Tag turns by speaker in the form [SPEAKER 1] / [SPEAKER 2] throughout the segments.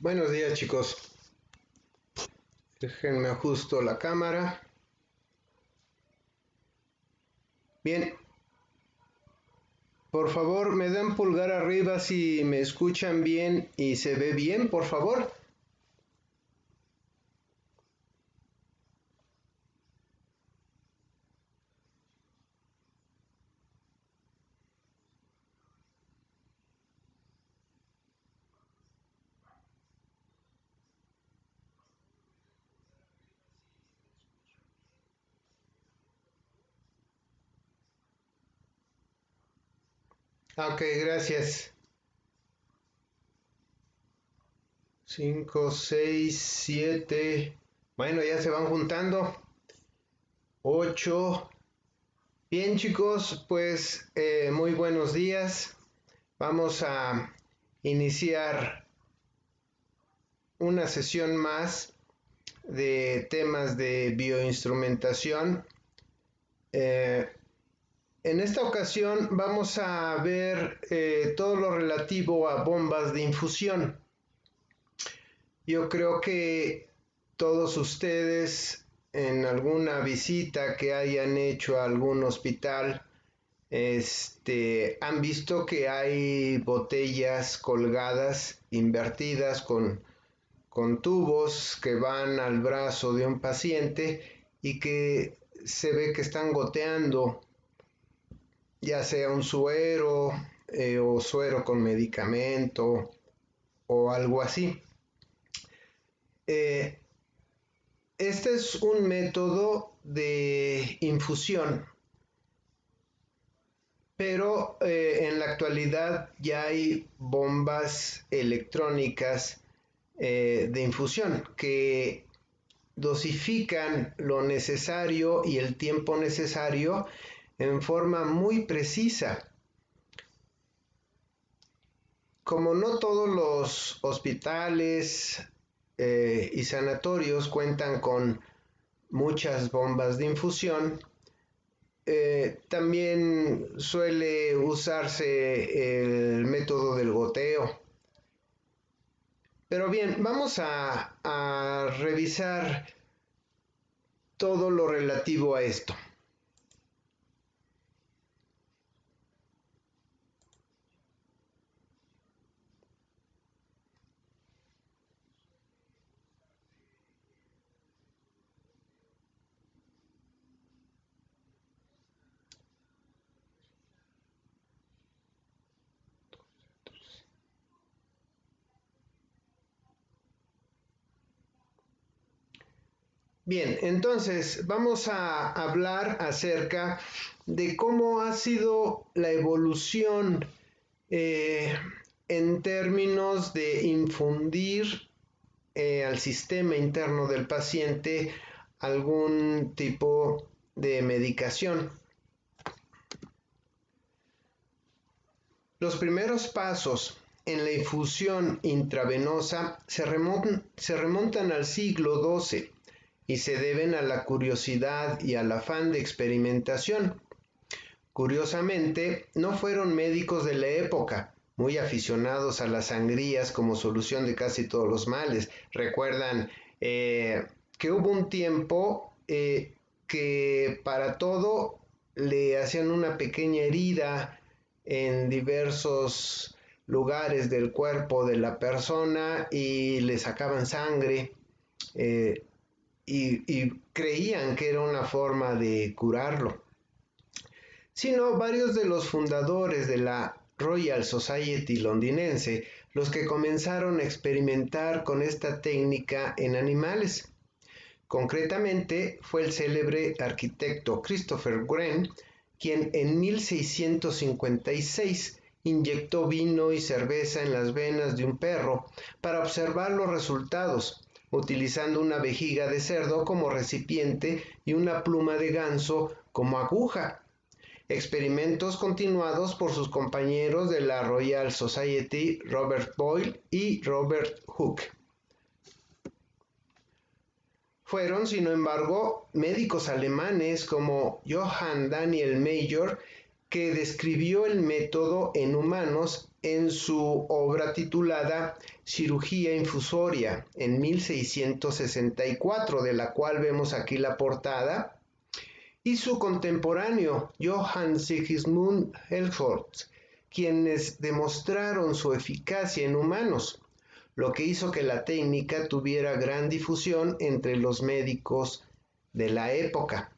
[SPEAKER 1] Buenos días, chicos. Déjenme ajusto la cámara. Bien. Por favor, me dan pulgar arriba si me escuchan bien y se ve bien, por favor. Ok, gracias. 5, 6, 7. Bueno, ya se van juntando. 8. Bien, chicos, pues muy buenos días. Vamos a iniciar una sesión más de temas de bioinstrumentación. En esta ocasión vamos a ver todo lo relativo a bombas de infusión. Yo creo que todos ustedes en alguna visita que hayan hecho a algún hospital han visto que hay botellas colgadas, invertidas con tubos que van al brazo de un paciente y que se ve que están goteando, ya sea un suero o suero con medicamento o algo así. Este es un método de infusión, pero en la actualidad ya hay bombas electrónicas de infusión que dosifican lo necesario y el tiempo necesario en forma muy precisa. Como no todos los hospitales y sanatorios cuentan con muchas bombas de infusión, también suele usarse el método del goteo. Pero bien, vamos a revisar todo lo relativo a esto. Bien, entonces vamos a hablar acerca de cómo ha sido la evolución en términos de infundir al sistema interno del paciente algún tipo de medicación. Los primeros pasos en la infusión intravenosa se remontan al siglo XII y se deben a la curiosidad y al afán de experimentación. Curiosamente, no fueron médicos de la época, muy aficionados a las sangrías como solución de casi todos los males. Recuerdan que hubo un tiempo que para todo le hacían una pequeña herida en diversos lugares del cuerpo de la persona y le sacaban sangre y creían que era una forma de curarlo. Sino varios de los fundadores de la Royal Society londinense los que comenzaron a experimentar con esta técnica en animales. Concretamente fue el célebre arquitecto Christopher Wren quien en 1656 inyectó vino y cerveza en las venas de un perro para observar los resultados, utilizando una vejiga de cerdo como recipiente y una pluma de ganso como aguja. Experimentos continuados por sus compañeros de la Royal Society, Robert Boyle y Robert Hooke. Fueron, sin embargo, médicos alemanes como Johann Daniel Mayer que describió el método en humanos en su obra titulada Cirugía Infusoria en 1664, de la cual vemos aquí la portada, y su contemporáneo Johann Sigismund Helmholtz, quienes demostraron su eficacia en humanos, lo que hizo que la técnica tuviera gran difusión entre los médicos de la época.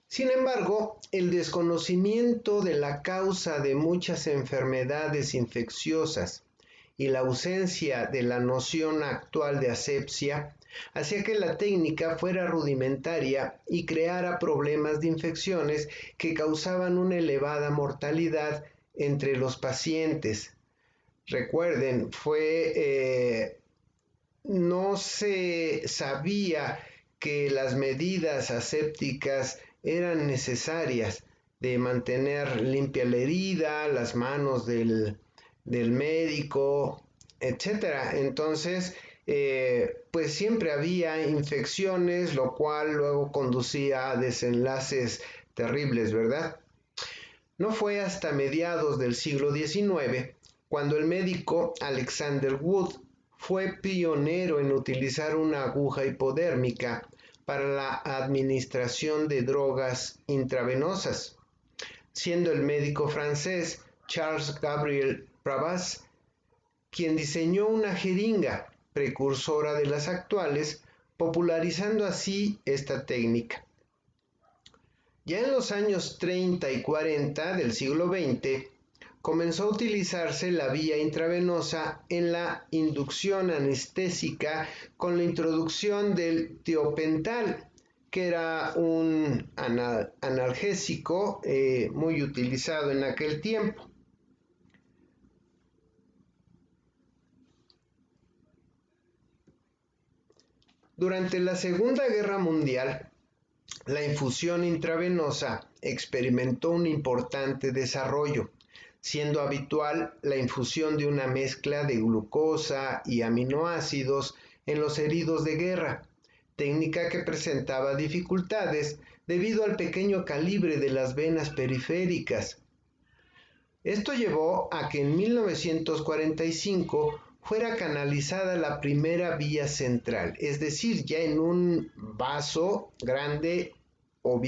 [SPEAKER 1] Sin embargo, el desconocimiento de la causa de muchas enfermedades infecciosas y la ausencia de la noción actual de asepsia hacía que la técnica fuera rudimentaria y creara problemas de infecciones que causaban una elevada mortalidad entre los pacientes. Recuerden, no se sabía que las medidas asépticas eran necesarias, de mantener limpia la herida, las manos del médico, etc. Entonces, pues siempre había infecciones, lo cual luego conducía a desenlaces terribles, ¿verdad? No fue hasta mediados del siglo XIX cuando el médico Alexander Wood fue pionero en utilizar una aguja hipodérmica para la administración de drogas intravenosas, siendo el médico francés Charles Gabriel Pravas quien diseñó una jeringa precursora de las actuales, popularizando así esta técnica. Ya en los años 30 y 40 del siglo XX, comenzó a utilizarse la vía intravenosa en la inducción anestésica con la introducción del tiopental, que era un analgésico muy utilizado en aquel tiempo. Durante la Segunda Guerra Mundial, la infusión intravenosa experimentó un importante desarrollo, siendo habitual la infusión de una mezcla de glucosa y aminoácidos en los heridos de guerra, técnica que presentaba dificultades debido al pequeño calibre de las venas periféricas. Esto llevó a que en 1945 fuera canalizada la primera vía central, es decir, ya en un vaso grande o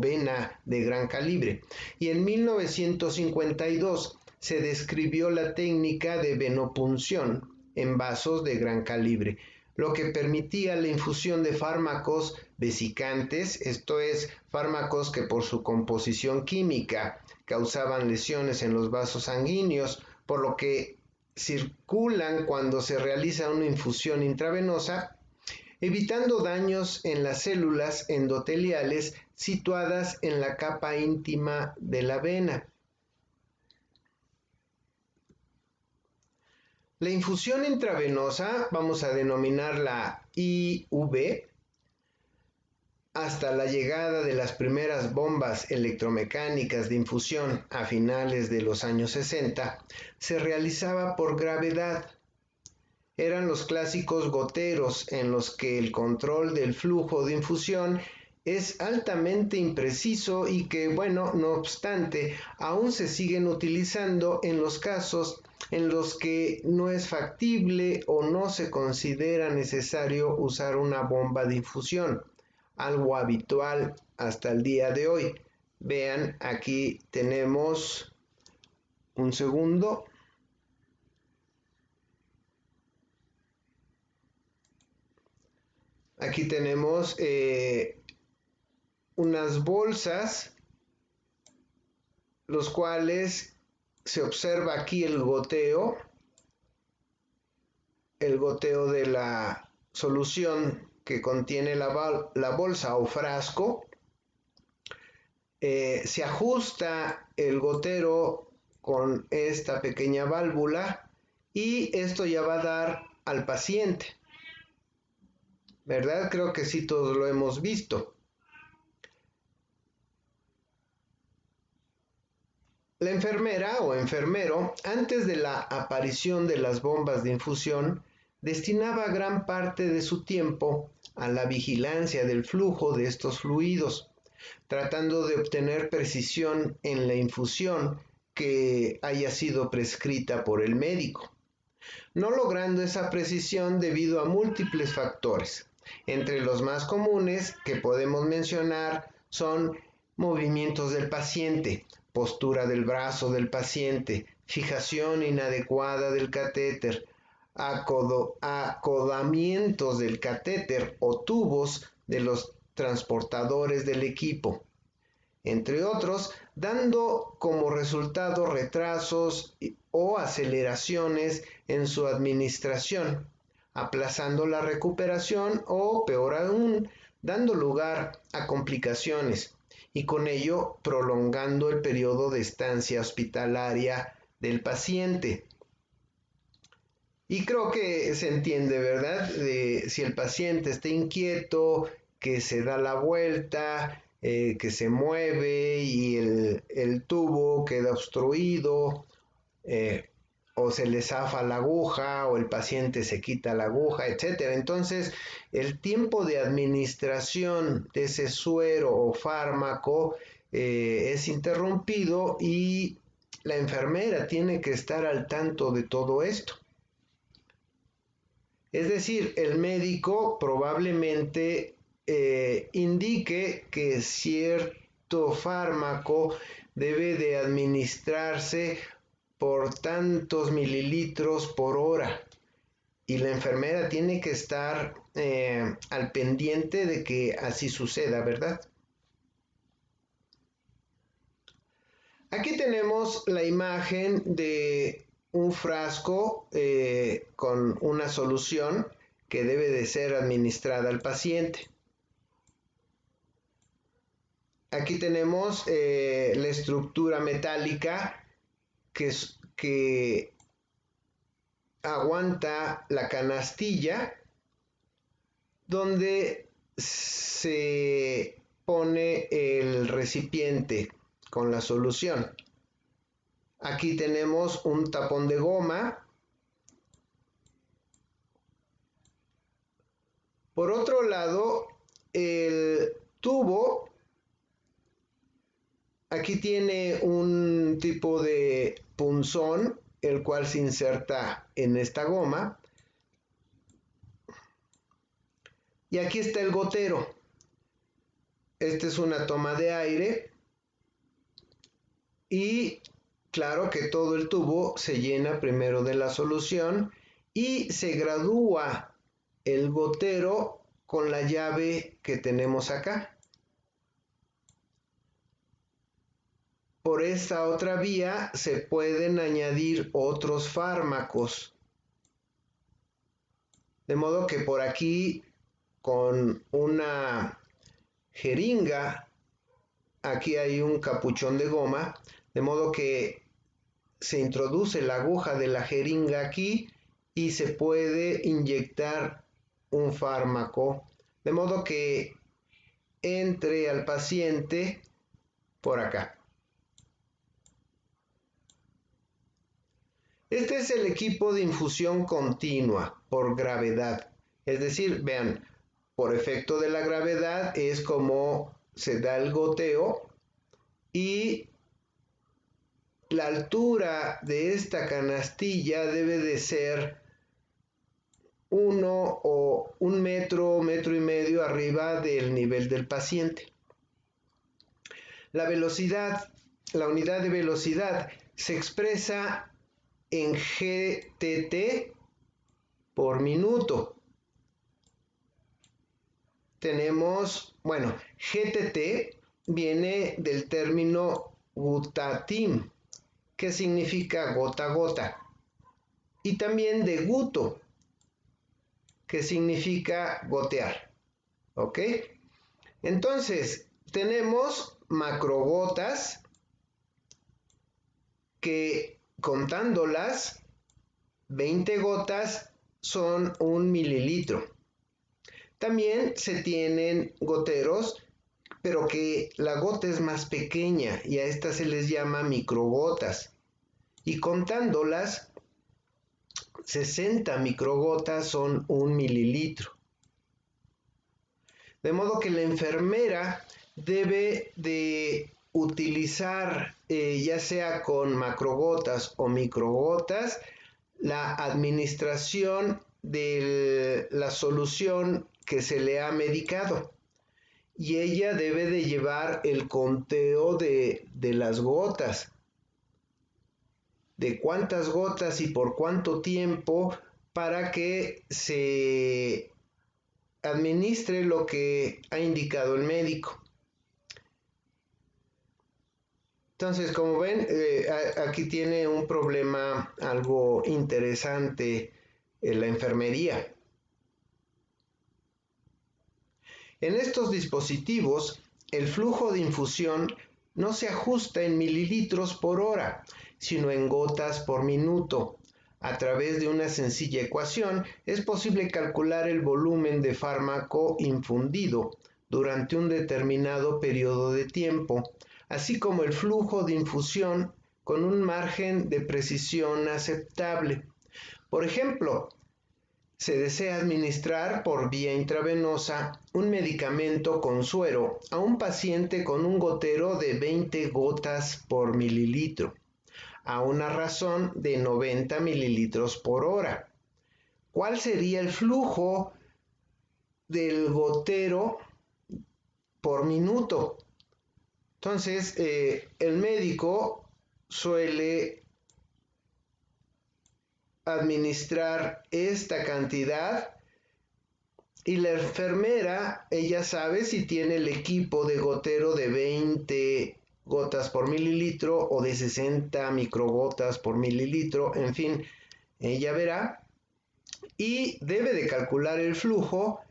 [SPEAKER 1] vena de gran calibre. Y en 1952 se describió la técnica de venopunción en vasos de gran calibre, lo que permitía la infusión de fármacos vesicantes, esto es, fármacos que por su composición química causaban lesiones en los vasos sanguíneos, por lo que circulan cuando se realiza una infusión intravenosa, evitando daños en las células endoteliales situadas en la capa íntima de la vena. La infusión intravenosa, vamos a denominarla IV, hasta la llegada de las primeras bombas electromecánicas de infusión a finales de los años 60, se realizaba por gravedad. Eran los clásicos goteros en los que el control del flujo de infusión es altamente impreciso y que, bueno, no obstante, aún se siguen utilizando en los casos en los que no es factible o no se considera necesario usar una bomba de infusión, algo habitual hasta el día de hoy. Vean, aquí tenemos un segundo. Aquí tenemos unas bolsas, los cuales se observa aquí el goteo de la solución que contiene la bolsa o frasco. Se ajusta el gotero con esta pequeña válvula y esto ya va a dar al paciente, ¿verdad? Creo que sí, todos lo hemos visto. La enfermera o enfermero, antes de la aparición de las bombas de infusión, destinaba gran parte de su tiempo a la vigilancia del flujo de estos fluidos, tratando de obtener precisión en la infusión que haya sido prescrita por el médico, no logrando esa precisión debido a múltiples factores. Entre los más comunes que podemos mencionar son movimientos del paciente, postura del brazo del paciente, fijación inadecuada del catéter, acodamientos del catéter o tubos de los transportadores del equipo, entre otros, dando como resultado retrasos o aceleraciones en su administración, aplazando la recuperación o, peor aún, dando lugar a complicaciones y con ello prolongando el periodo de estancia hospitalaria del paciente. Y creo que se entiende, ¿verdad? Si el paciente está inquieto, que se da la vuelta, que se mueve y el tubo queda obstruido, o se le zafa la aguja, o el paciente se quita la aguja, etc. Entonces, el tiempo de administración de ese suero o fármaco es interrumpido y la enfermera tiene que estar al tanto de todo esto. Es decir, el médico probablemente indique que cierto fármaco debe de administrarse por tantos mililitros por hora y la enfermera tiene que estar al pendiente de que así suceda, ¿verdad? Aquí tenemos la imagen de un frasco con una solución que debe de ser administrada al paciente. Aquí tenemos la estructura metálica que aguanta la canastilla donde se pone el recipiente con la solución. Aquí tenemos un tapón de goma. Por otro lado, el tubo aquí tiene un tipo de punzón, el cual se inserta en esta goma. Y aquí está el gotero. Esta es una toma de aire. Y claro que todo el tubo se llena primero de la solución y se gradúa el gotero con la llave que tenemos acá. Por esta otra vía se pueden añadir otros fármacos. De modo que por aquí con una jeringa, aquí hay un capuchón de goma, de modo que se introduce la aguja de la jeringa aquí y se puede inyectar un fármaco, de modo que entre al paciente por acá. Este es el equipo de infusión continua por gravedad. Es decir, vean, por efecto de la gravedad es como se da el goteo y la altura de esta canastilla debe de ser 1 o 1 metro, metro y medio arriba del nivel del paciente. La velocidad, la unidad de velocidad se expresa en GTT por minuto. Tenemos, bueno, GTT viene del término gutatim, que significa gota a gota, y también de guto, que significa gotear. ¿Ok? Entonces, tenemos macrogotas que contándolas, 20 gotas son 1 mililitro. También se tienen goteros, pero que la gota es más pequeña y a estas se les llama microgotas. Y contándolas, 60 microgotas son 1 mililitro. De modo que la enfermera debe de utilizar, ya sea con macrogotas o microgotas, la administración de la solución que se le ha medicado. Y ella debe de llevar el conteo de las gotas, de cuántas gotas y por cuánto tiempo, para que se administre lo que ha indicado el médico. Entonces, como ven, aquí tiene un problema algo interesante en la enfermería. En estos dispositivos, el flujo de infusión no se ajusta en mililitros por hora, sino en gotas por minuto. A través de una sencilla ecuación, es posible calcular el volumen de fármaco infundido durante un determinado periodo de tiempo, así como el flujo de infusión con un margen de precisión aceptable. Por ejemplo, se desea administrar por vía intravenosa un medicamento con suero a un paciente con un gotero de 20 gotas por mililitro, a una razón de 90 mililitros por hora. ¿Cuál sería el flujo del gotero por minuto? Entonces, el médico suele administrar esta cantidad y la enfermera, ella sabe si tiene el equipo de gotero de 20 gotas por mililitro o de 60 microgotas por mililitro, en fin, ella verá y debe de calcular el flujo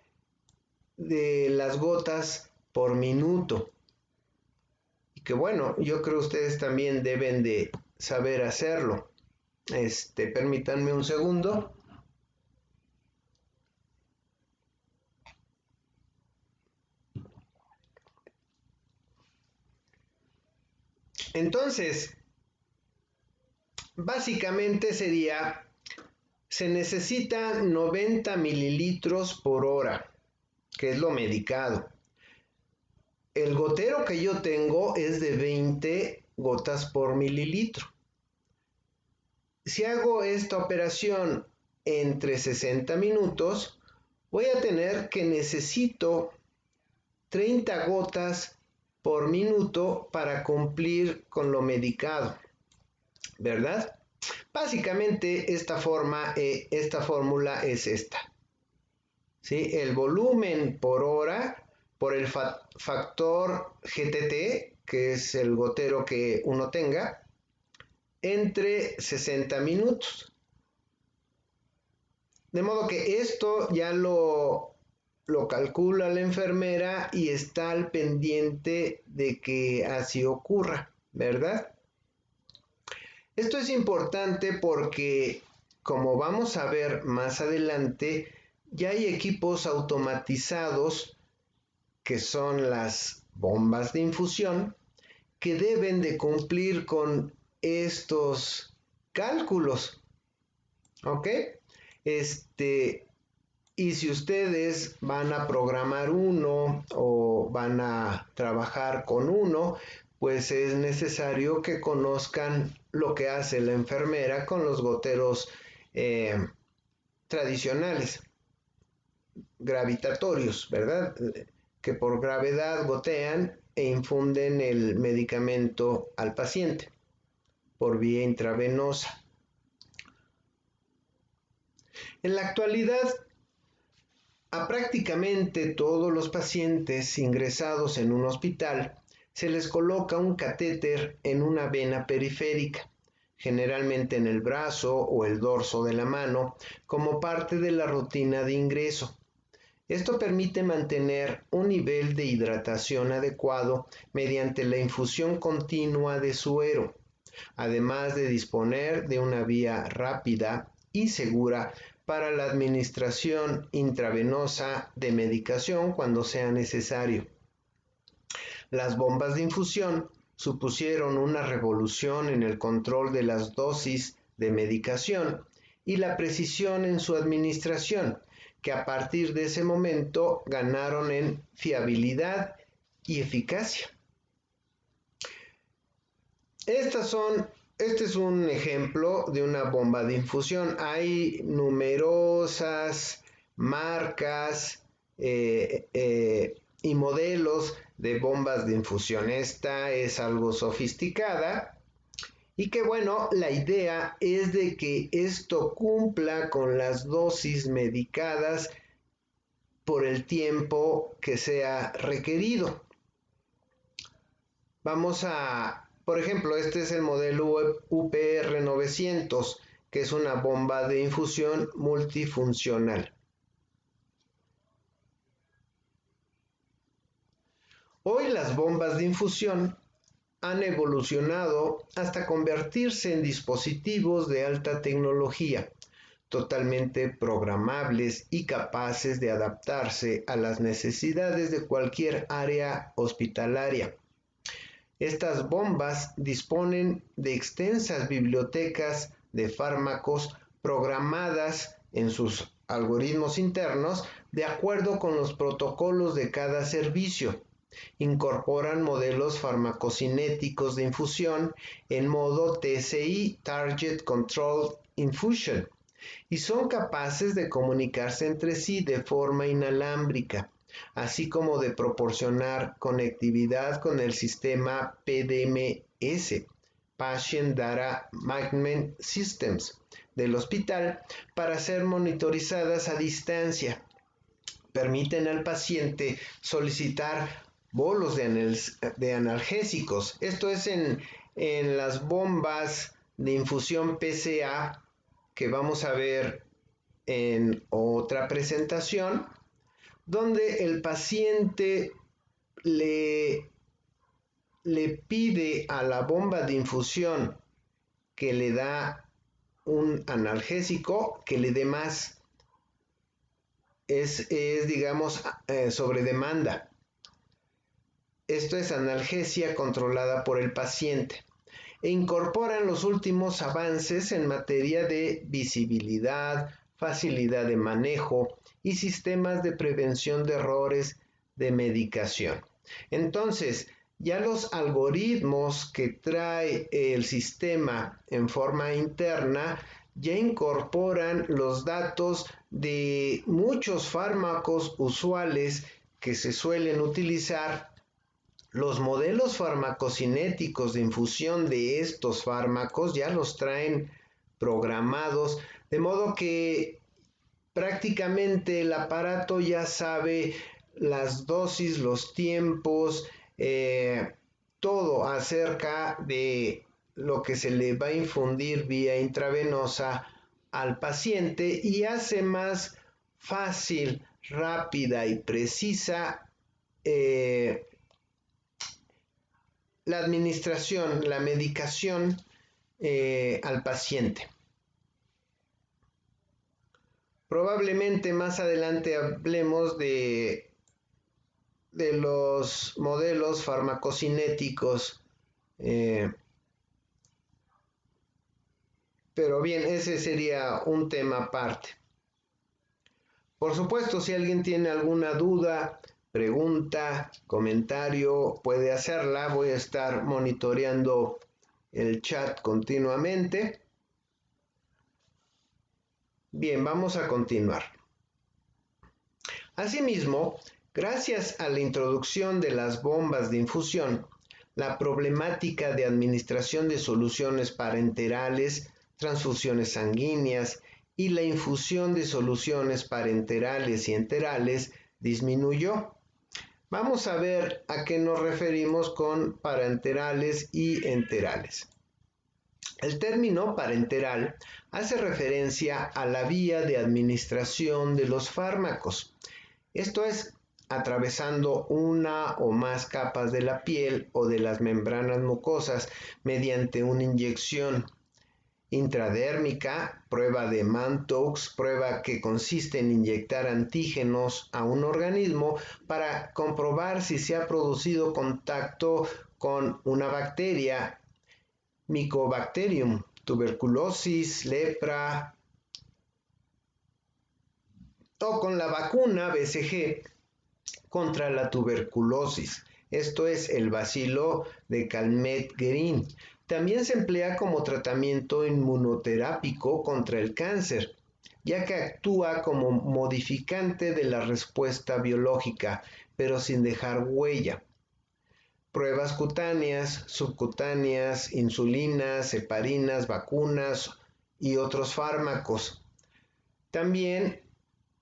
[SPEAKER 1] de las gotas por minuto. Y que bueno, yo creo que ustedes también deben de saber hacerlo. Permítanme un segundo. Entonces, básicamente sería, se necesita 90 mililitros por hora, que es lo medicado. El gotero que yo tengo es de 20 gotas por mililitro. Si hago esta operación entre 60 minutos, voy a tener que necesito 30 gotas por minuto para cumplir con lo medicado, ¿verdad? Básicamente esta fórmula es esta, ¿sí? El volumen por hora por el factor GTT, que es el gotero que uno tenga, entre 60 minutos. De modo que esto ya lo calcula la enfermera y está al pendiente de que así ocurra, ¿verdad? Esto es importante porque, como vamos a ver más adelante, ya hay equipos automatizados que son las bombas de infusión que deben de cumplir con estos cálculos, ¿ok? Y si ustedes van a programar uno o van a trabajar con uno, pues es necesario que conozcan lo que hace la enfermera con los goteros tradicionales, gravitatorios, ¿verdad? Que por gravedad gotean e infunden el medicamento al paciente por vía intravenosa. En la actualidad, a prácticamente todos los pacientes ingresados en un hospital se les coloca un catéter en una vena periférica, generalmente en el brazo o el dorso de la mano, como parte de la rutina de ingreso. Esto permite mantener un nivel de hidratación adecuado mediante la infusión continua de suero, además de disponer de una vía rápida y segura para la administración intravenosa de medicación cuando sea necesario. Las bombas de infusión supusieron una revolución en el control de las dosis de medicación y la precisión en su administración, que a partir de ese momento ganaron en fiabilidad y eficacia. Este es un ejemplo de una bomba de infusión. Hay numerosas marcas y modelos de bombas de infusión. Esta es algo sofisticada y que bueno, la idea es de que esto cumpla con las dosis medicadas por el tiempo que sea requerido. Por ejemplo, este es el modelo UPR 900, que es una bomba de infusión multifuncional. Hoy las bombas de infusión han evolucionado hasta convertirse en dispositivos de alta tecnología, totalmente programables y capaces de adaptarse a las necesidades de cualquier área hospitalaria. Estas bombas disponen de extensas bibliotecas de fármacos programadas en sus algoritmos internos de acuerdo con los protocolos de cada servicio. Incorporan modelos farmacocinéticos de infusión en modo TCI, Target Controlled Infusion, y son capaces de comunicarse entre sí de forma inalámbrica, así como de proporcionar conectividad con el sistema PDMS, Patient Data Management Systems, del hospital para ser monitorizadas a distancia. Permiten al paciente solicitar bolos de analgésicos. Esto es en las bombas de infusión PCA que vamos a ver en otra presentación, donde el paciente le pide a la bomba de infusión que le da un analgésico que le dé más. Es digamos, sobre demanda. Esto es analgesia controlada por el paciente e incorporan los últimos avances en materia de visibilidad, facilidad de manejo y sistemas de prevención de errores de medicación. Entonces, ya los algoritmos que trae el sistema en forma interna ya incorporan los datos de muchos fármacos usuales que se suelen utilizar. Los modelos farmacocinéticos de infusión de estos fármacos ya los traen programados, de modo que prácticamente el aparato ya sabe las dosis, los tiempos, todo acerca de lo que se le va a infundir vía intravenosa al paciente y hace más fácil, rápida y precisa la administración, la medicación al paciente. Probablemente más adelante hablemos de los modelos farmacocinéticos, pero bien, ese sería un tema aparte. Por supuesto, si alguien tiene alguna duda, pregunta, comentario, puede hacerla. Voy a estar monitoreando el chat continuamente. Bien, vamos a continuar. Asimismo, gracias a la introducción de las bombas de infusión, la problemática de administración de soluciones parenterales, transfusiones sanguíneas y la infusión de soluciones parenterales y enterales disminuyó. Vamos a ver a qué nos referimos con parenterales y enterales. El término parenteral hace referencia a la vía de administración de los fármacos. Esto es, atravesando una o más capas de la piel o de las membranas mucosas mediante una inyección intradérmica, prueba de Mantoux, prueba que consiste en inyectar antígenos a un organismo para comprobar si se ha producido contacto con una bacteria, Mycobacterium, tuberculosis, lepra, o con la vacuna BCG contra la tuberculosis. Esto es el bacilo de Calmette-Guerin. También se emplea como tratamiento inmunoterápico contra el cáncer, ya que actúa como modificante de la respuesta biológica, pero sin dejar huella. Pruebas cutáneas, subcutáneas, insulinas, heparinas, vacunas y otros fármacos. También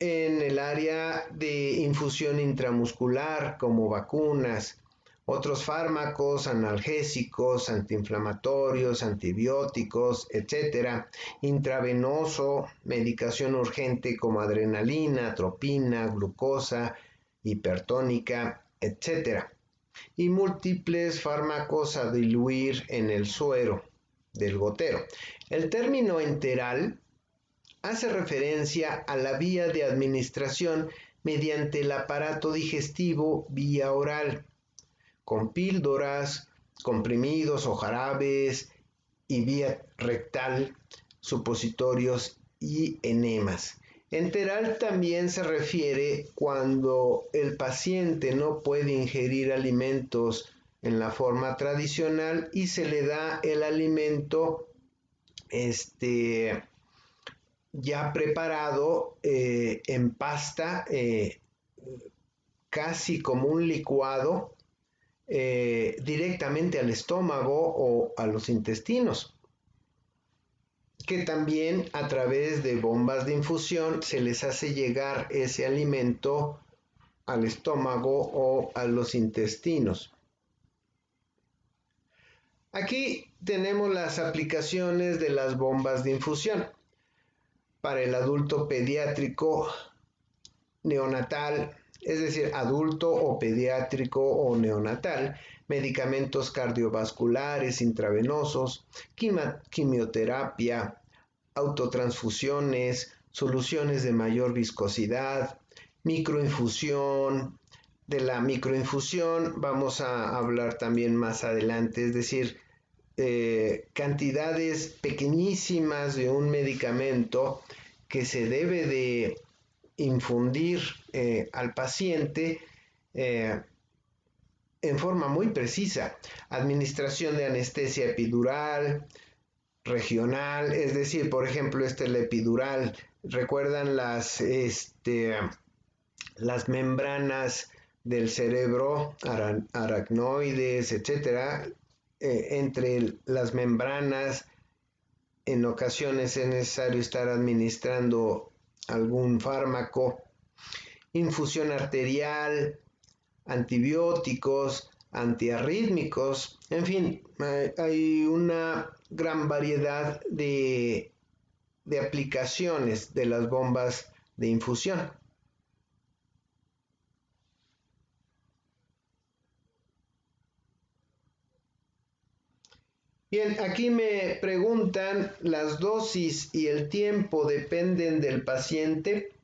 [SPEAKER 1] en el área de infusión intramuscular, como vacunas, otros fármacos, analgésicos, antiinflamatorios, antibióticos, etc. Intravenoso, medicación urgente como adrenalina, atropina, glucosa, hipertónica, etc. Y múltiples fármacos a diluir en el suero del gotero. El término enteral hace referencia a la vía de administración mediante el aparato digestivo vía oral, con píldoras, comprimidos o jarabes, y vía rectal, supositorios y enemas. Enteral también se refiere cuando el paciente no puede ingerir alimentos en la forma tradicional y se le da el alimento ya preparado en pasta, casi como un licuado, directamente al estómago o a los intestinos, que también a través de bombas de infusión se les hace llegar ese alimento al estómago o a los intestinos. Aquí tenemos las aplicaciones de las bombas de infusión. Para el adulto pediátrico neonatal, es decir, adulto o pediátrico o neonatal, medicamentos cardiovasculares intravenosos, quimioterapia, autotransfusiones, soluciones de mayor viscosidad, microinfusión. De la microinfusión vamos a hablar también más adelante, es decir, cantidades pequeñísimas de un medicamento que se debe de infundir al paciente en forma muy precisa. Administración de anestesia epidural, regional, es decir, por ejemplo, la epidural. ¿Recuerdan las membranas del cerebro, aracnoides, etcétera? Entre las membranas, en ocasiones es necesario estar administrando algún fármaco, infusión arterial, antibióticos, antiarrítmicos, en fin, hay una gran variedad de aplicaciones de las bombas de infusión. Bien, aquí me preguntan, ¿las dosis y el tiempo dependen del paciente?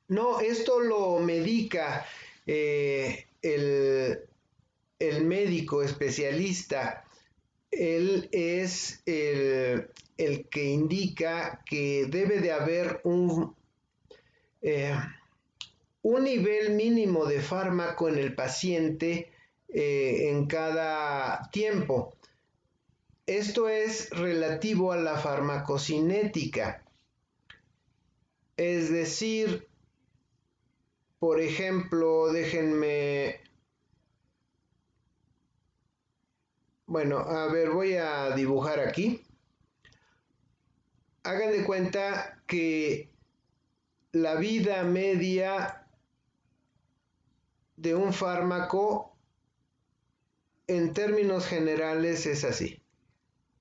[SPEAKER 1] No, esto lo medica el médico especialista. Él es el que indica que debe de haber un nivel mínimo de fármaco en el paciente en cada tiempo. Esto es relativo a la farmacocinética, es decir, por ejemplo, voy a dibujar aquí. Hagan de cuenta que la vida media de un fármaco en términos generales es así.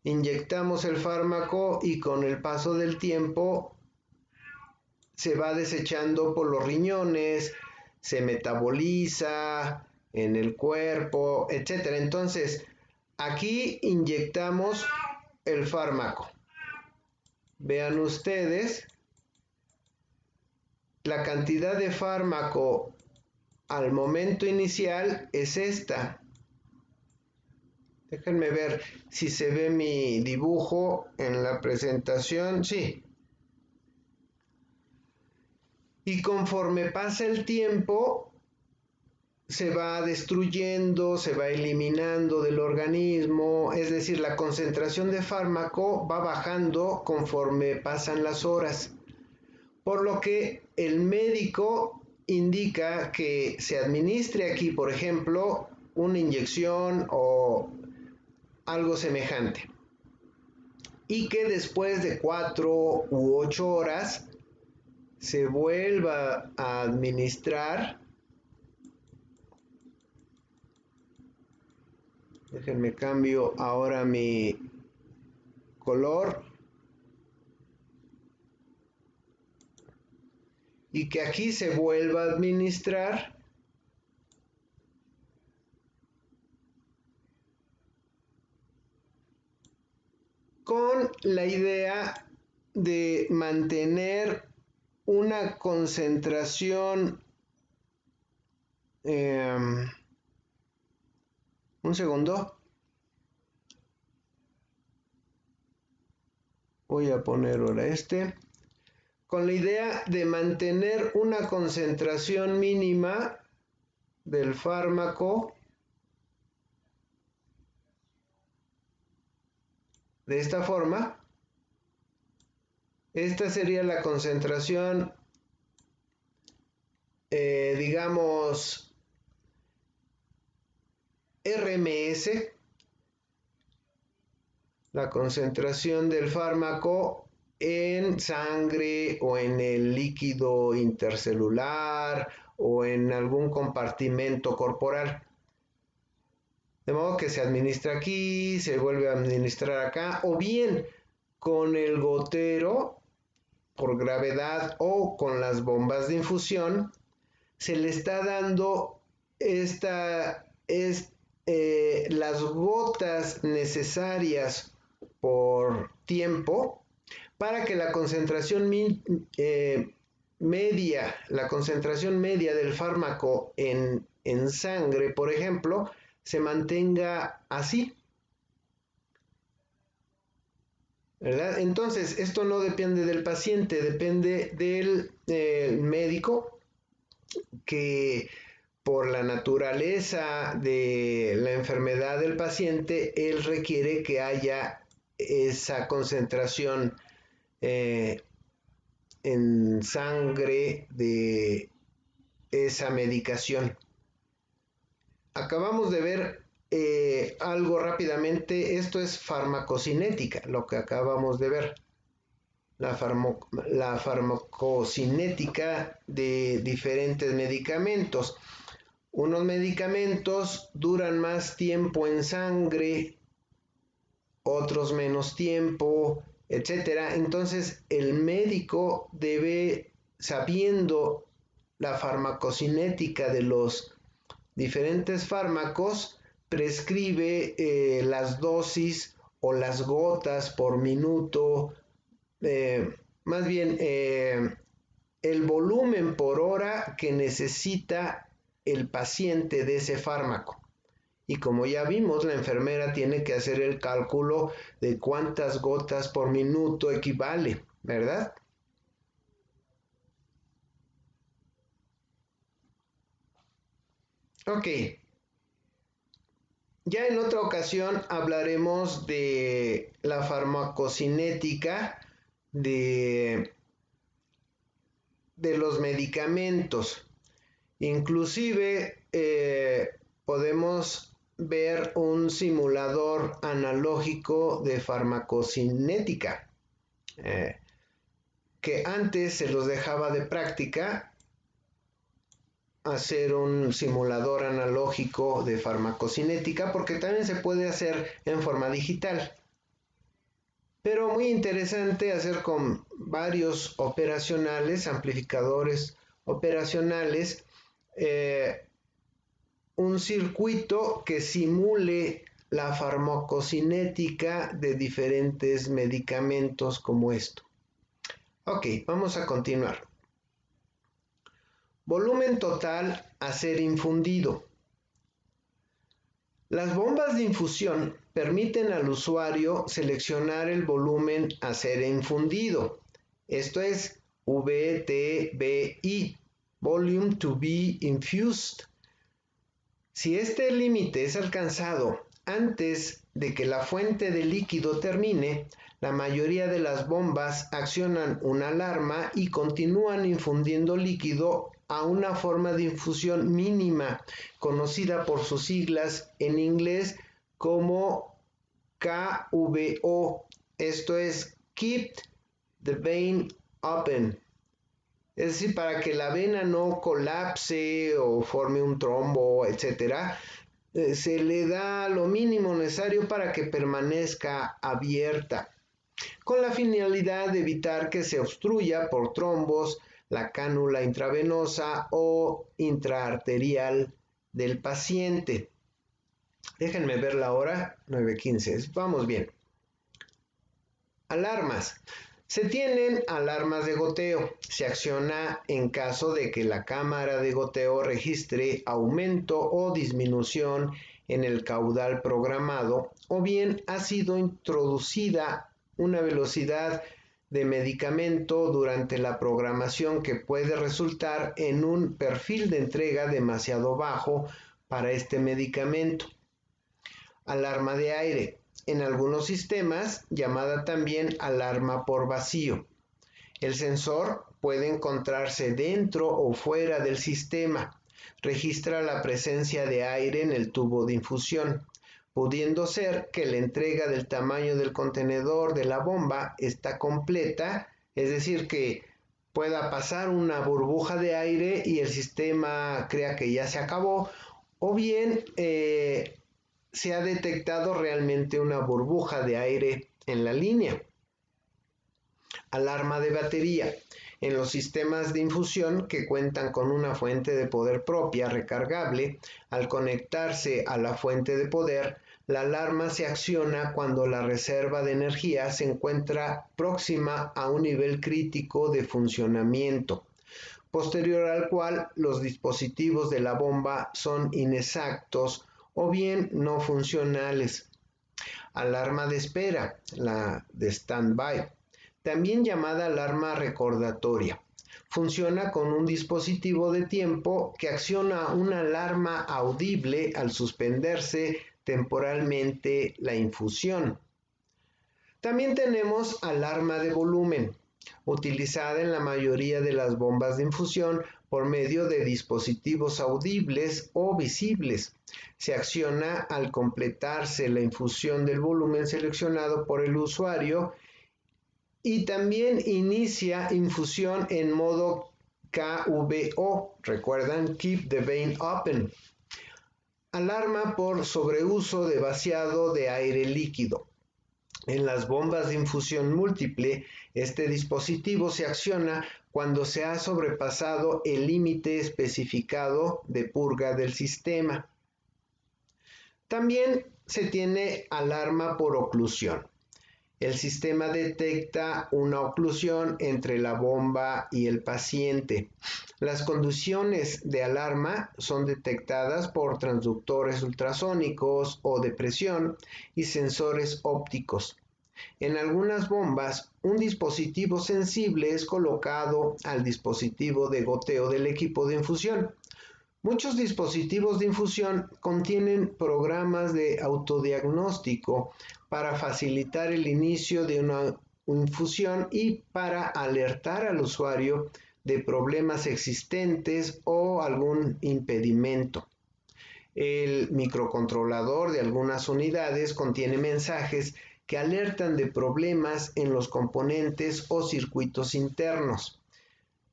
[SPEAKER 1] Inyectamos el fármaco y con el paso del tiempo se va desechando por los riñones, se metaboliza en el cuerpo, etc. Entonces, aquí inyectamos el fármaco. Vean ustedes, la cantidad de fármaco al momento inicial es esta. Déjenme ver si se ve mi dibujo en la presentación. Sí. Y conforme pasa el tiempo, se va destruyendo, se va eliminando del organismo, es decir, la concentración de fármaco va bajando conforme pasan las horas, por lo que el médico indica que se administre aquí, por ejemplo, una inyección o algo semejante, y que después de 4 u 8 horas se vuelva a administrar. Déjenme cambio ahora mi color. Y que aquí se vuelva a administrar con la idea de mantener una concentración. Un segundo. Voy a poner ahora con la idea de mantener una concentración mínima del fármaco de esta forma. Esta sería la concentración, digamos, RMS, la concentración del fármaco en sangre o en el líquido intercelular o en algún compartimento corporal. De modo que se administra aquí, se vuelve a administrar acá, o bien con el gotero por gravedad o con las bombas de infusión, se le está dando las gotas necesarias por tiempo para que la concentración media, la concentración media del fármaco en sangre, por ejemplo, se mantenga así, ¿verdad? Entonces, esto no depende del paciente, depende del médico, que por la naturaleza de la enfermedad del paciente, él requiere que haya esa concentración en sangre de esa medicación. Acabamos de ver algo rápidamente. Esto es farmacocinética, lo que acabamos de ver. La farmacocinética de diferentes medicamentos. Unos medicamentos duran más tiempo en sangre, otros menos tiempo, etcétera. Entonces, el médico debe, sabiendo la farmacocinética de los diferentes fármacos, prescribe las dosis o las gotas por minuto, más bien el volumen por hora que necesita el paciente de ese fármaco. Y como ya vimos, la enfermera tiene que hacer el cálculo de cuántas gotas por minuto equivale, ¿verdad? Ok. Ya en otra ocasión hablaremos de la farmacocinética de los medicamentos. Inclusive podemos ver un simulador analógico de farmacocinética que antes se los dejaba de práctica hacer un simulador analógico de farmacocinética, porque también se puede hacer en forma digital. Pero muy interesante hacer con varios operacionales, amplificadores operacionales, un circuito que simule la farmacocinética de diferentes medicamentos como esto. Ok, vamos a continuar. Volumen total a ser infundido. Las bombas de infusión permiten al usuario seleccionar el volumen a ser infundido. Esto es VTBI, Volume to be Infused. Si este límite es alcanzado antes de que la fuente de líquido termine, la mayoría de las bombas accionan una alarma y continúan infundiendo líquido a una forma de infusión mínima, conocida por sus siglas en inglés como KVO. Esto es Keep the Vein Open. Es decir, para que la vena no colapse o forme un trombo, etc., se le da lo mínimo necesario para que permanezca abierta, con la finalidad de evitar que se obstruya por trombos la cánula intravenosa o intraarterial del paciente. Déjenme ver la hora, 9:15. Vamos bien. Alarmas. Se tienen alarmas de goteo. Se acciona en caso de que la cámara de goteo registre aumento o disminución en el caudal programado, o bien ha sido introducida una velocidad de medicamento durante la programación que puede resultar en un perfil de entrega demasiado bajo para este medicamento. Alarma de aire. En algunos sistemas, llamada también alarma por vacío. El sensor puede encontrarse dentro o fuera del sistema. Registra la presencia de aire en el tubo de infusión, pudiendo ser que la entrega del tamaño del contenedor de la bomba está completa, es decir, que pueda pasar una burbuja de aire y el sistema crea que ya se acabó, o bien se ha detectado realmente una burbuja de aire en la línea. Alarma de batería. En los sistemas de infusión que cuentan con una fuente de poder propia recargable, al conectarse a la fuente de poder, la alarma se acciona cuando la reserva de energía se encuentra próxima a un nivel crítico de funcionamiento, posterior al cual los dispositivos de la bomba son inexactos o bien no funcionales. Alarma de espera, la de stand-by, también llamada alarma recordatoria. Funciona con un dispositivo de tiempo que acciona una alarma audible al suspenderse temporalmente la infusión. También tenemos alarma de volumen, utilizada en la mayoría de las bombas de infusión por medio de dispositivos audibles o visibles. Se acciona al completarse la infusión del volumen seleccionado por el usuario y también inicia infusión en modo KVO. Recuerdan, Keep the Vein Open. Alarma por sobreuso de vaciado de aire líquido. En las bombas de infusión múltiple, este dispositivo se acciona cuando se ha sobrepasado el límite especificado de purga del sistema. También se tiene alarma por oclusión. El sistema detecta una oclusión entre la bomba y el paciente. Las condiciones de alarma son detectadas por transductores ultrasónicos o de presión y sensores ópticos. En algunas bombas, un dispositivo sensible es colocado al dispositivo de goteo del equipo de infusión. Muchos dispositivos de infusión contienen programas de autodiagnóstico para facilitar el inicio de una infusión y para alertar al usuario de problemas existentes o algún impedimento. El microcontrolador de algunas unidades contiene mensajes que alertan de problemas en los componentes o circuitos internos.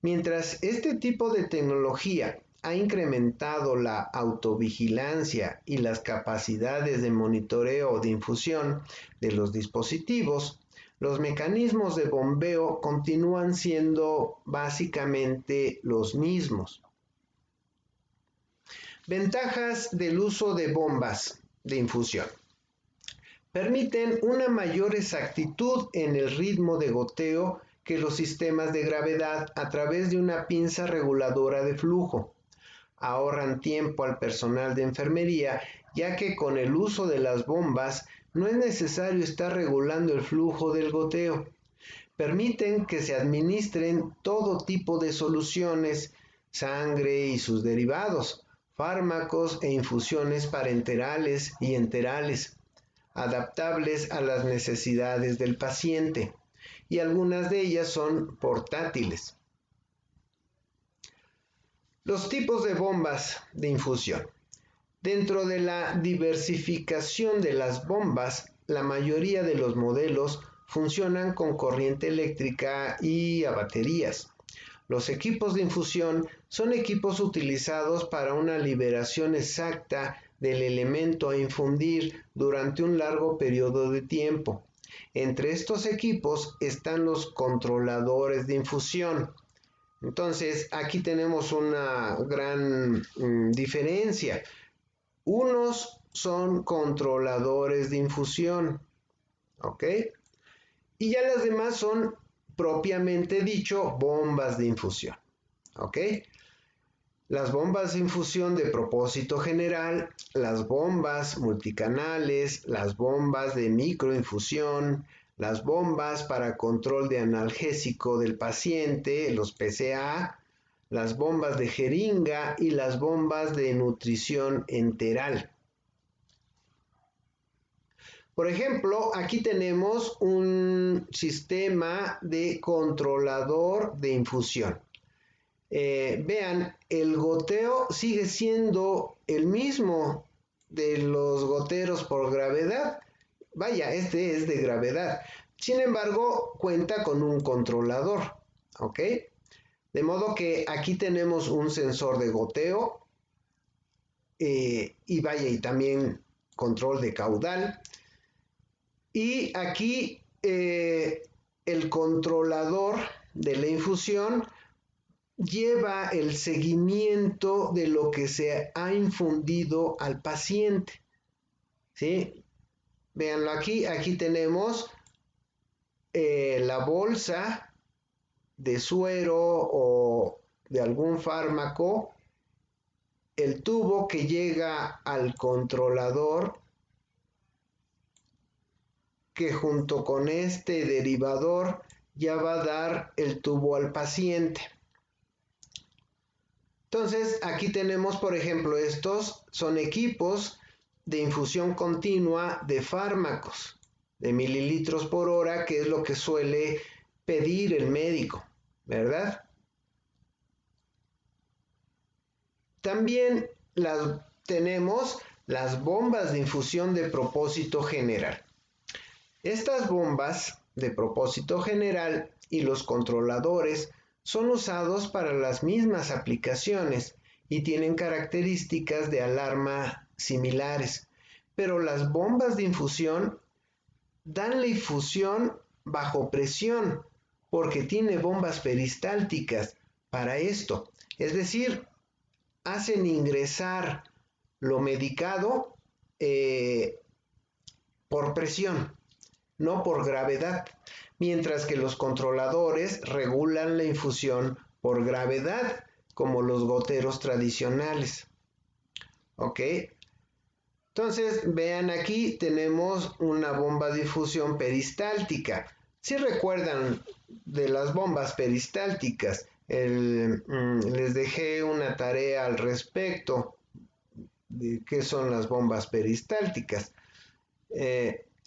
[SPEAKER 1] Mientras este tipo de tecnología ha incrementado la autovigilancia y las capacidades de monitoreo de infusión de los dispositivos, los mecanismos de bombeo continúan siendo básicamente los mismos. Ventajas del uso de bombas de infusión. Permiten una mayor exactitud en el ritmo de goteo que los sistemas de gravedad a través de una pinza reguladora de flujo. Ahorran tiempo al personal de enfermería, ya que con el uso de las bombas no es necesario estar regulando el flujo del goteo. Permiten que se administren todo tipo de soluciones, sangre y sus derivados, fármacos e infusiones parenterales y enterales, adaptables a las necesidades del paciente, y algunas de ellas son portátiles. Los tipos de bombas de infusión. Dentro de la diversificación de las bombas, la mayoría de los modelos funcionan con corriente eléctrica y a baterías. Los equipos de infusión son equipos utilizados para una liberación exacta del elemento a infundir durante un largo periodo de tiempo. Entre estos equipos están los controladores de infusión. Entonces, aquí tenemos una gran diferencia. Unos son controladores de infusión, ¿ok? Y ya las demás son, propiamente dicho, bombas de infusión, ¿ok? Las bombas de infusión de propósito general, las bombas multicanales, las bombas de microinfusión, las bombas para control de analgésico del paciente, los PCA, las bombas de jeringa y las bombas de nutrición enteral. Por ejemplo, aquí tenemos un sistema de controlador de infusión. Vean, el goteo sigue siendo el mismo de los goteros por gravedad. Vaya, este es de gravedad. Sin embargo, cuenta con un controlador, ¿ok? De modo que aquí tenemos un sensor de goteo y vaya, y también control de caudal. Y aquí el controlador de la infusión lleva el seguimiento de lo que se ha infundido al paciente, ¿sí? Véanlo aquí, aquí tenemos la bolsa de suero o de algún fármaco, el tubo que llega al controlador, que junto con este derivador ya va a dar el tubo al paciente. Entonces, aquí tenemos, por ejemplo, estos son equipos de infusión continua de fármacos de mililitros por hora, que es lo que suele pedir el médico, ¿verdad? También tenemos las bombas de infusión de propósito general. Estas bombas de propósito general y los controladores son usados para las mismas aplicaciones y tienen características de alarma similares, pero las bombas de infusión dan la infusión bajo presión porque tiene bombas peristálticas para esto, es decir, hacen ingresar lo medicado por presión, no por gravedad, mientras que los controladores regulan la infusión por gravedad, como los goteros tradicionales. ¿Ok? Entonces, vean aquí, tenemos una bomba de infusión peristáltica. Si recuerdan de las bombas peristálticas, les dejé una tarea al respecto de qué son las bombas peristálticas.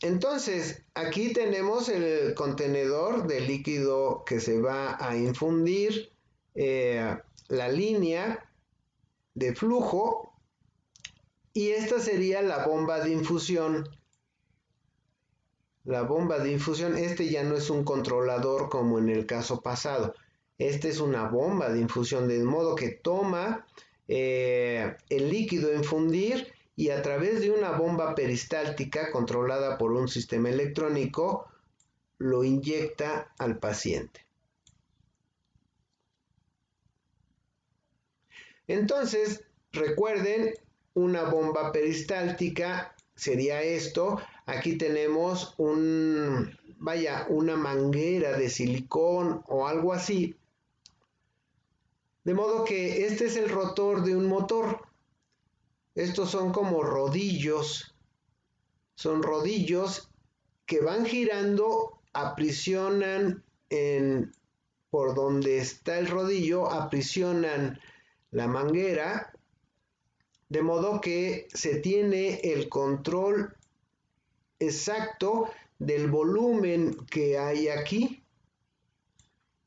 [SPEAKER 1] Entonces, aquí tenemos el contenedor de líquido que se va a infundir, la línea de flujo, y esta sería la bomba de infusión. La bomba de infusión, este ya no es un controlador como en el caso pasado. Este es una bomba de infusión, de modo que toma el líquido a infundir y a través de una bomba peristáltica controlada por un sistema electrónico lo inyecta al paciente. Entonces, recuerden, una bomba peristáltica sería esto. Aquí tenemos una manguera de silicón o algo así. De modo que este es el rotor de un motor. Estos son como rodillos. Son rodillos que van girando, aprisionan por donde está el rodillo, aprisionan la manguera de modo que se tiene el control exacto del volumen que hay aquí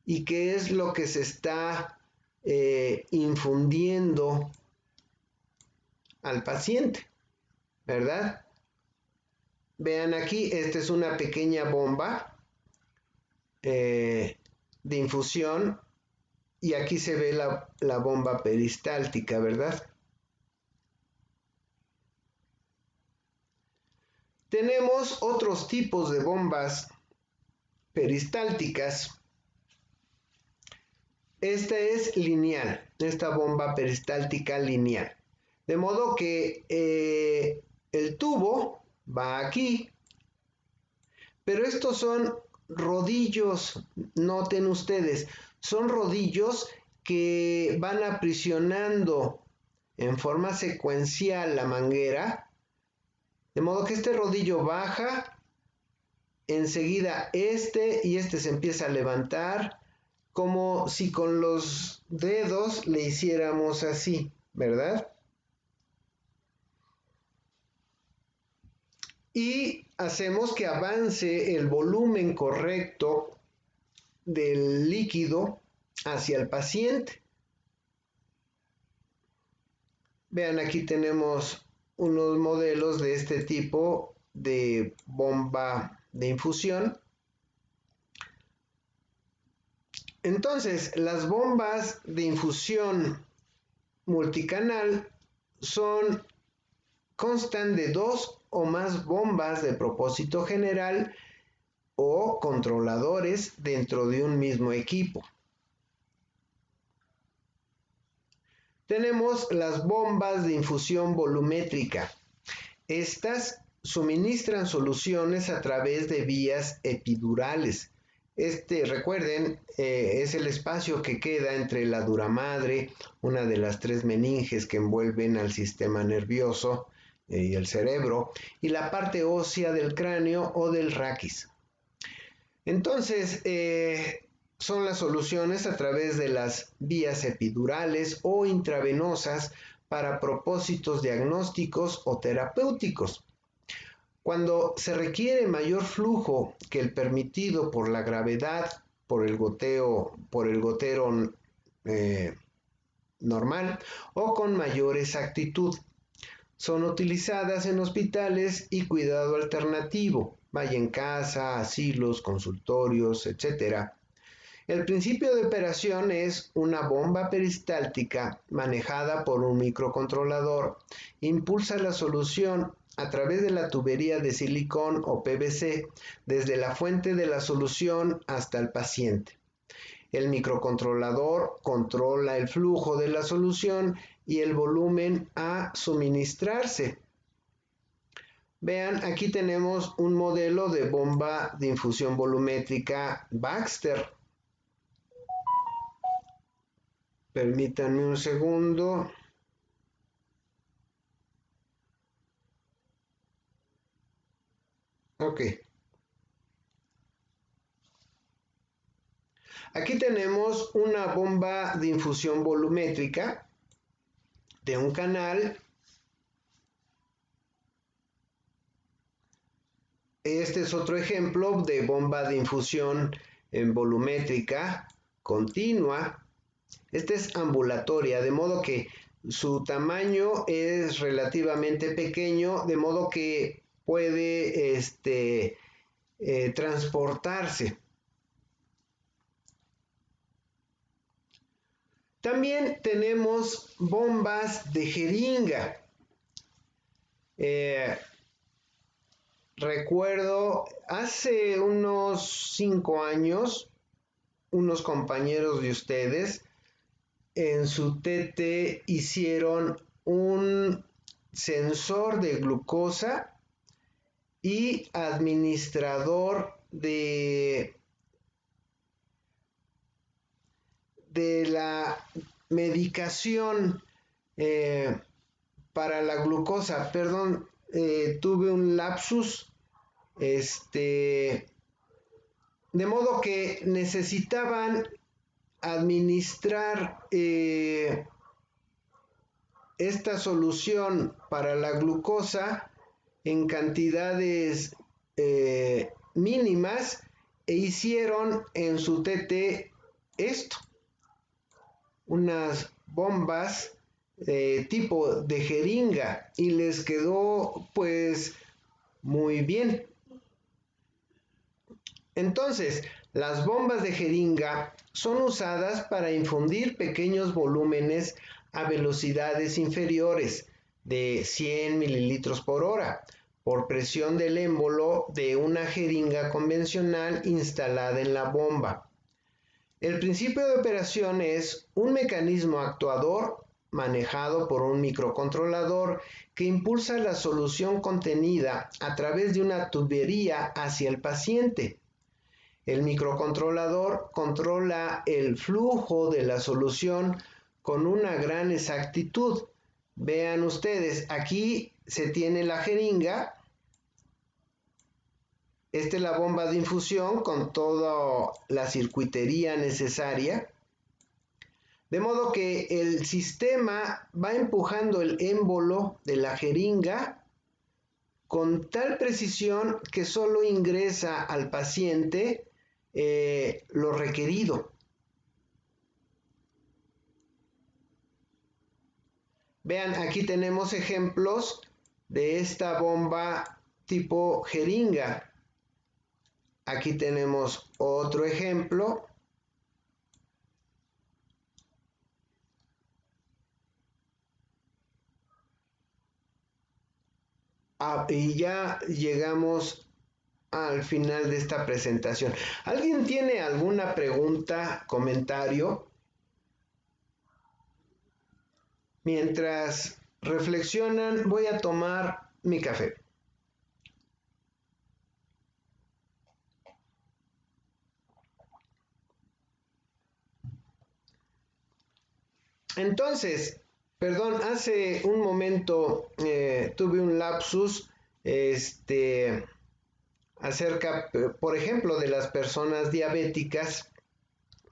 [SPEAKER 1] y qué es lo que se está infundiendo al paciente, ¿verdad? Vean aquí, esta es una pequeña bomba de infusión y aquí se ve la bomba peristáltica, ¿verdad? Tenemos otros tipos de bombas peristálticas. Esta es lineal, esta bomba peristáltica lineal. De modo que el tubo va aquí, pero estos son rodillos, noten ustedes, son rodillos que van aprisionando en forma secuencial la manguera, de modo que este rodillo baja, enseguida y este se empieza a levantar, como si con los dedos le hiciéramos así, ¿verdad? Y hacemos que avance el volumen correcto del líquido hacia el paciente. Vean, aquí tenemos unos modelos de este tipo de bomba de infusión. Entonces, las bombas de infusión multicanal constan de 2 o más bombas de propósito general o controladores dentro de un mismo equipo. Tenemos las bombas de infusión volumétrica. Estas suministran soluciones a través de vías epidurales. Recuerden, es el espacio que queda entre la dura madre, una de las 3 meninges que envuelven al sistema nervioso y el cerebro, y la parte ósea del cráneo o del raquis. Entonces, son las soluciones a través de las vías epidurales o intravenosas para propósitos diagnósticos o terapéuticos. Cuando se requiere mayor flujo que el permitido por la gravedad, por el gotero normal o con mayor exactitud, son utilizadas en hospitales y cuidado alternativo, vaya en casa, asilos, consultorios, etc. El principio de operación es una bomba peristáltica manejada por un microcontrolador. Impulsa la solución a través de la tubería de silicón o PVC desde la fuente de la solución hasta el paciente. El microcontrolador controla el flujo de la solución y el volumen a suministrarse. Vean, aquí tenemos un modelo de bomba de infusión volumétrica Baxter. Permítanme un segundo. Ok. Aquí tenemos una bomba de infusión volumétrica de un canal. Este es otro ejemplo de bomba de infusión volumétrica continua. Esta es ambulatoria, de modo que su tamaño es relativamente pequeño, de modo que puede transportarse. También tenemos bombas de jeringa. Recuerdo hace unos 5 años, unos compañeros de ustedes en su TT hicieron un sensor de glucosa y administrador de la medicación para la glucosa. Perdón, tuve un lapsus. De modo que necesitaban administrar esta solución para la glucosa en cantidades mínimas e hicieron en su TT esto, unas bombas tipo de jeringa, y les quedó pues muy bien. Entonces, las bombas de jeringa son usadas para infundir pequeños volúmenes a velocidades inferiores de 100 mililitros por hora por presión del émbolo de una jeringa convencional instalada en la bomba. El principio de operación es un mecanismo actuador manejado por un microcontrolador que impulsa la solución contenida a través de una tubería hacia el paciente. El microcontrolador controla el flujo de la solución con una gran exactitud. Vean ustedes, aquí se tiene la jeringa. Esta es la bomba de infusión con toda la circuitería necesaria. De modo que el sistema va empujando el émbolo de la jeringa con tal precisión que solo ingresa al paciente lo requerido. Vean, aquí tenemos ejemplos de esta bomba tipo jeringa. Aquí tenemos otro ejemplo. Y ya llegamos al final de esta presentación. ¿Alguien tiene alguna pregunta, comentario? Mientras reflexionan, voy a tomar mi café. Entonces, perdón, hace un momento tuve un lapsus acerca, por ejemplo, de las personas diabéticas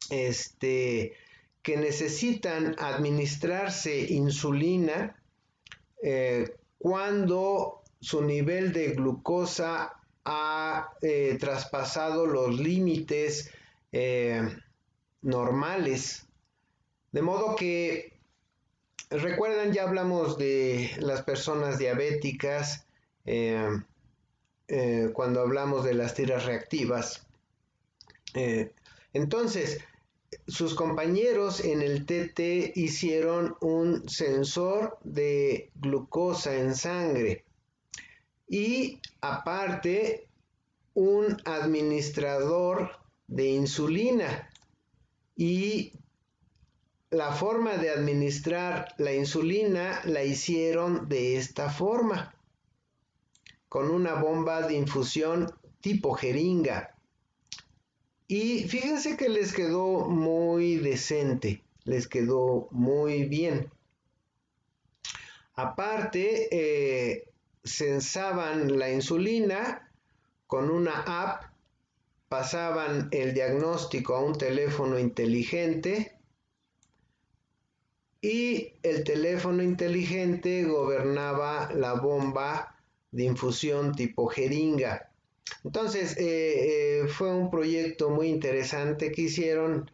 [SPEAKER 1] que necesitan administrarse insulina cuando su nivel de glucosa ha traspasado los límites normales. De modo que, recuerdan, ya hablamos de las personas diabéticas cuando hablamos de las tiras reactivas. Entonces, sus compañeros en el TT hicieron un sensor de glucosa en sangre y aparte un administrador de insulina, y la forma de administrar la insulina la hicieron de esta forma, con una bomba de infusión tipo jeringa. Y fíjense que les quedó muy decente, les quedó muy bien. Aparte, sensaban la insulina con una app, pasaban el diagnóstico a un teléfono inteligente y el teléfono inteligente gobernaba la bomba de infusión tipo jeringa. Entonces, fue un proyecto muy interesante que hicieron,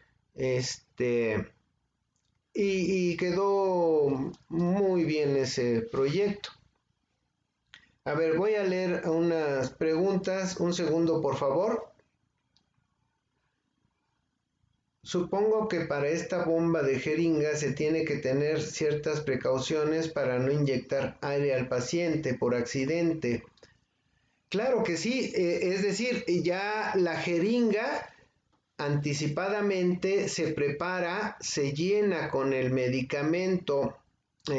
[SPEAKER 1] y quedó muy bien ese proyecto. A ver, voy a leer unas preguntas. Un segundo, por favor. Supongo que para esta bomba de jeringa se tiene que tener ciertas precauciones para no inyectar aire al paciente por accidente. Claro que sí, es decir, ya la jeringa anticipadamente se prepara, se llena con el medicamento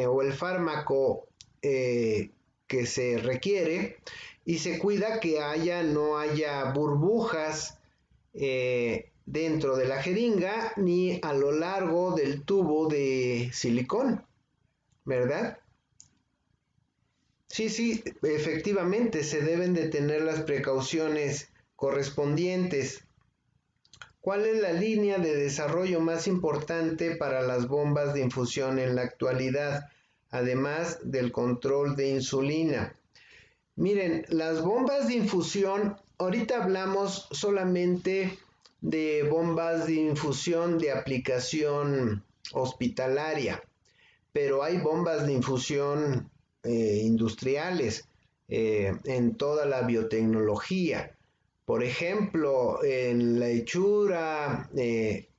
[SPEAKER 1] o el fármaco que se requiere, y se cuida que no haya burbujas dentro de la jeringa ni a lo largo del tubo de silicón, ¿verdad? Sí, efectivamente se deben de tener las precauciones correspondientes. ¿Cuál es la línea de desarrollo más importante para las bombas de infusión en la actualidad? además del control de insulina. Miren, las bombas de infusión, ahorita hablamos solamente de bombas de infusión de aplicación hospitalaria, pero hay bombas de infusión industriales en toda la biotecnología. Por ejemplo, en la hechura,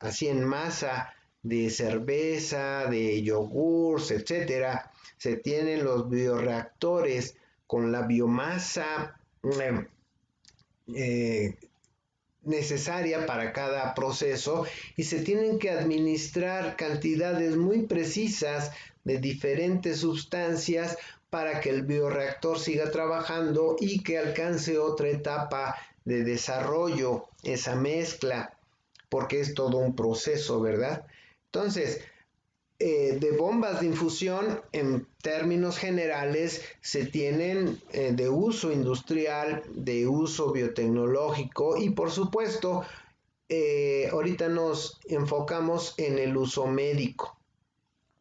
[SPEAKER 1] así en masa de cerveza, de yogures, etcétera, se tienen los bioreactores con la biomasa necesaria para cada proceso y se tienen que administrar cantidades muy precisas de diferentes sustancias para que el bioreactor siga trabajando y que alcance otra etapa de desarrollo, esa mezcla, porque es todo un proceso, ¿verdad? Entonces, de bombas de infusión, en términos generales, se tienen de uso industrial, de uso biotecnológico y por supuesto, ahorita nos enfocamos en el uso médico,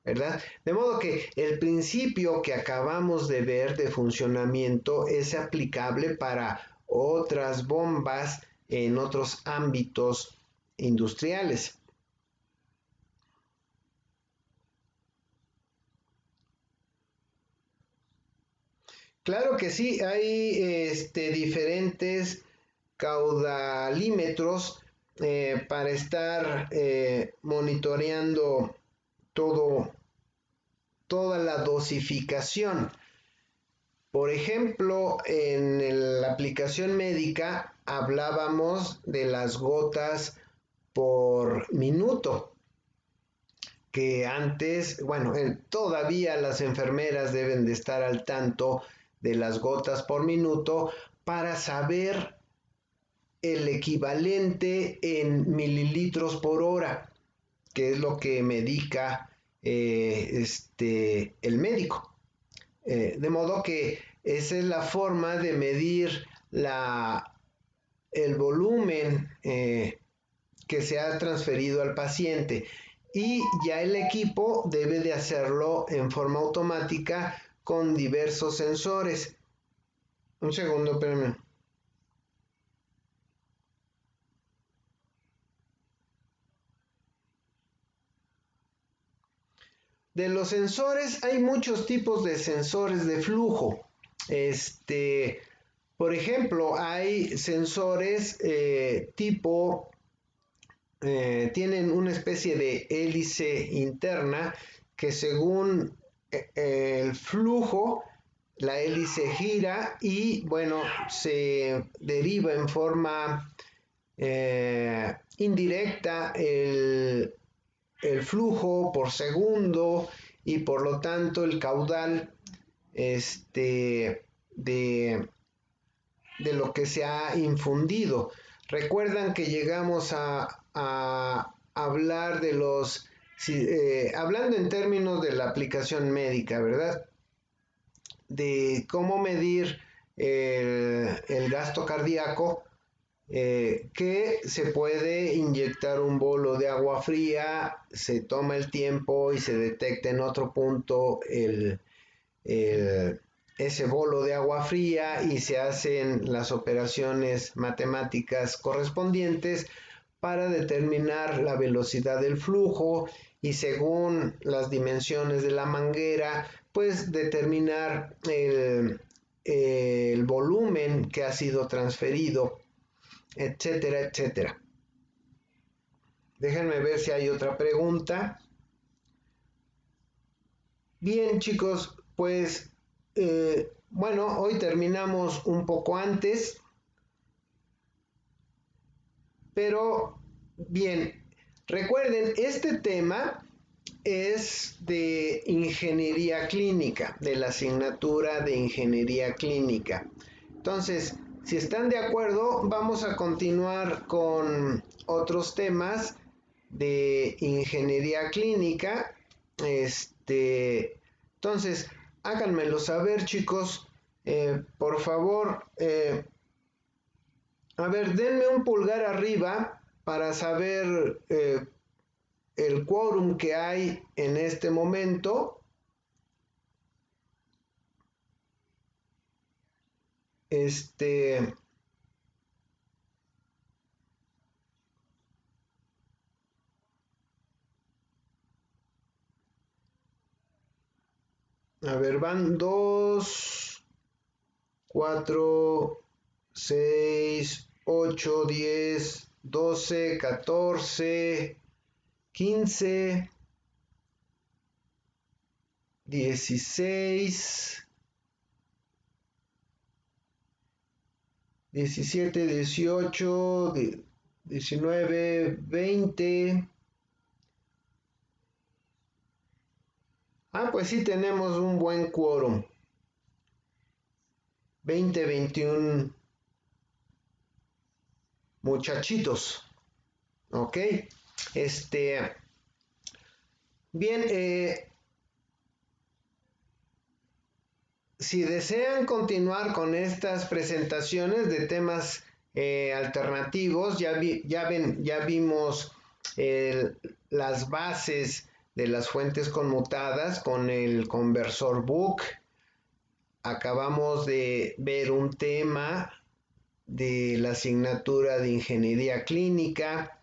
[SPEAKER 1] ¿verdad? De modo que el principio que acabamos de ver de funcionamiento es aplicable para otras bombas en otros ámbitos industriales. Claro que sí, hay diferentes caudalímetros para estar monitoreando todo, toda la dosificación. Por ejemplo, en la aplicación médica hablábamos de las gotas por minuto, que antes, bueno, todavía las enfermeras deben de estar al tanto de las gotas por minuto para saber el equivalente en mililitros por hora, que es lo que medica el médico. De modo que esa es la forma de medir el volumen que se ha transferido al paciente y ya el equipo debe de hacerlo en forma automática con diversos sensores. Un segundo, espérame. De los sensores, hay muchos tipos de sensores de flujo. Por ejemplo, hay sensores tipo, tienen una especie de hélice interna que según el flujo, la hélice gira y bueno, se deriva en forma indirecta el flujo por segundo y por lo tanto el caudal de lo que se ha infundido. Recuerdan que llegamos a hablar de los, hablando en términos de la aplicación médica, ¿verdad? De cómo medir el gasto cardíaco, que se puede inyectar un bolo de agua fría, se toma el tiempo y se detecta en otro punto ese bolo de agua fría y se hacen las operaciones matemáticas correspondientes para determinar la velocidad del flujo y según las dimensiones de la manguera, pues determinar el volumen que ha sido transferido, etcétera, etcétera. Déjenme ver si hay otra pregunta. Bien, chicos, pues bueno, hoy terminamos un poco antes, pero bien, recuerden, este tema es de ingeniería clínica, de la asignatura de ingeniería clínica. Entonces, si están de acuerdo, vamos a continuar con otros temas de ingeniería clínica. Entonces, háganmelo saber, chicos. Por favor, a ver, denme un pulgar arriba para saber el quórum que hay en este momento. A ver, van 2, 4, 6, 8, 10, 12, 14, 15, 16, 17, 18, 19, 20. Pues sí tenemos un buen quórum. 20, 21 muchachitos. Ok. Bien, si desean continuar con estas presentaciones de temas alternativos, ya vimos las bases de las fuentes conmutadas con el Conversor Book. Acabamos de ver un tema de la asignatura de Ingeniería Clínica.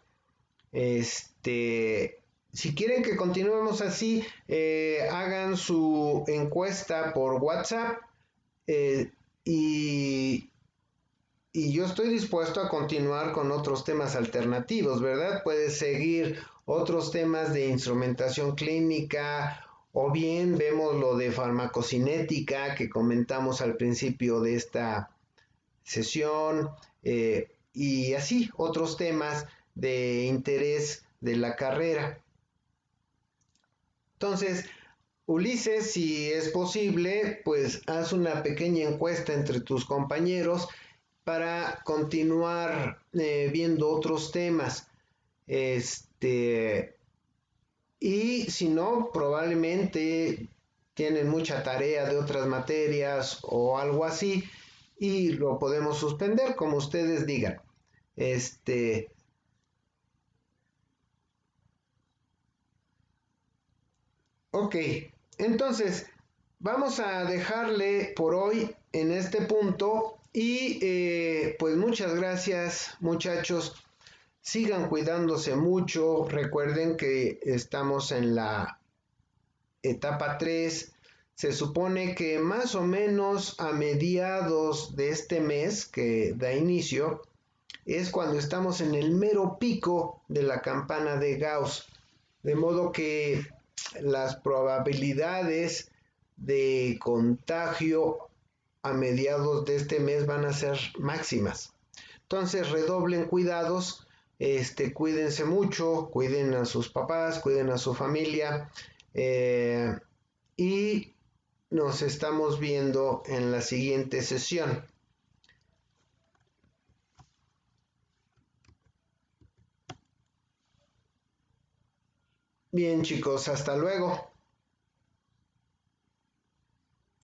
[SPEAKER 1] Si quieren que continuemos así, hagan su encuesta por WhatsApp, y, y yo estoy dispuesto a continuar con otros temas alternativos, ¿verdad? Puedes seguir otros temas de instrumentación clínica, o bien vemos lo de farmacocinética que comentamos al principio de esta sesión, y así otros temas de interés de la carrera. Entonces, Ulises, si es posible, pues haz una pequeña encuesta entre tus compañeros para continuar viendo otros temas. Y si no, probablemente tienen mucha tarea de otras materias o algo así y lo podemos suspender como ustedes digan. Ok, entonces vamos a dejarle por hoy en este punto y pues muchas gracias muchachos, sigan cuidándose mucho, recuerden que estamos en la etapa 3, se supone que más o menos a mediados de este mes que da inicio es cuando estamos en el mero pico de la campana de Gauss, de modo que las probabilidades de contagio a mediados de este mes van a ser máximas. Entonces redoblen cuidados, cuídense mucho, cuiden a sus papás, cuiden a su familia, y nos estamos viendo en la siguiente sesión. Bien chicos, hasta luego.